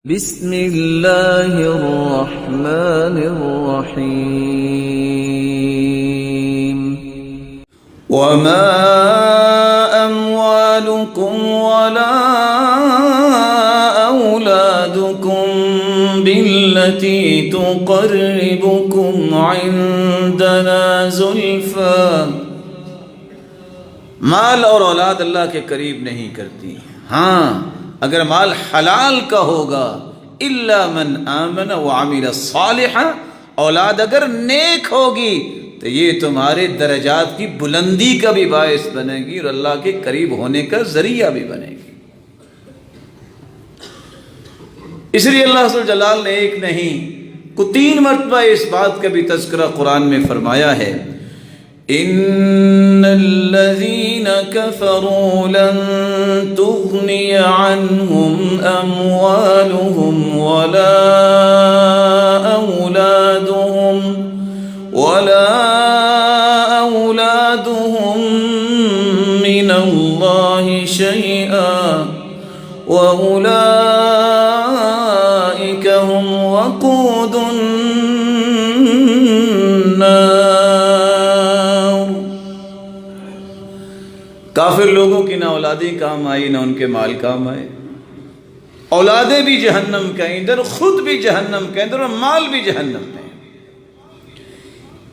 बिस्मिल्लाहिर्रहमानिर्रहीम। वमा अम्वालुकुम वला औलादुकुम बिल्लती तुक़र्रिबुकुम इंदना ज़ुल्फ़ा। माल और औलाद अल्लाह के करीब नहीं करती। हाँ, अगर माल हलाल का होगा, इल्ला मन आमन व आमिल सालिहा, औलाद अगर नेक होगी तो ये तुम्हारे दरजात की बुलंदी का भी बायस बनेगी और अल्लाह के करीब होने का जरिया भी बनेगी। इसलिए अल्लाह सुब्हानहू जलाल ने एक नहीं को 3 मरतबा इस बात का भी तज़किरा कुरान में फरमाया है, इन्नल्लज़ीना कफ़रू लन तुग़निय अन्हुम अम्वालुहुम वला औलादुहुम मिनल्लाहि शैआ व उलाइका हुम वक़ूदुन नार। काफिर लोगों की ना औलादी काम आई ना उनके माल काम आए। औलादे भी जहन्नम के अंदर, खुद भी जहन्नम के अंदर और माल भी जहन्नम में।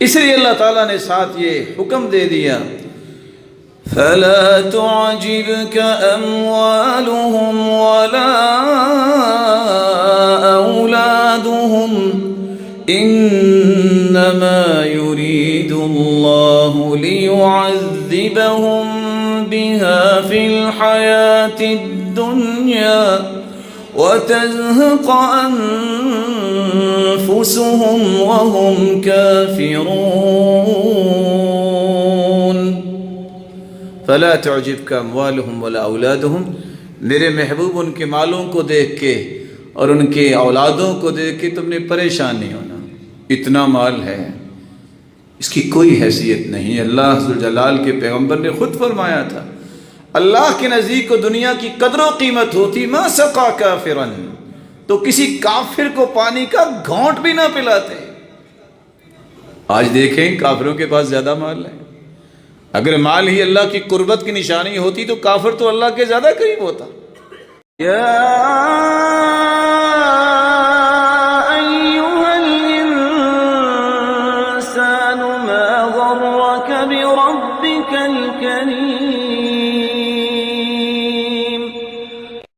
इसलिए अल्लाह ताला ने साथ ये हुक्म दे दिया, फला तुअजिबका अम्वालुहुम वला औलादुहुम इन्नमा युरीदुल्लाहु लियुअज़्ज़िबहुम बिहा फिल हयातिद दुन्या व तज़हक़ अनफुसुहुम व हुम काफ़िरून। फला तुअजिबका अम्वालुहुम वला औलादुहुम, मेरे महबूब उनके मालों को देख के और उनके औलादों को देख के तुमने परेशान नहीं होना। इतना माल है, इसकी कोई हैसियत नहीं। अल्लाह ज़ुल जलाल के पैगम्बर ने खुद फरमाया था, अल्लाह के नज़दीक को दुनिया की कदर कीमत होती मा सक़ा काफ़िरन, तो किसी काफिर को पानी का घोंट भी ना पिलाते। आज देखें काफिरों के पास ज्यादा माल है। अगर माल ही अल्लाह की कुर्बत की निशानी होती तो काफिर तो अल्लाह के ज्यादा करीब होता। या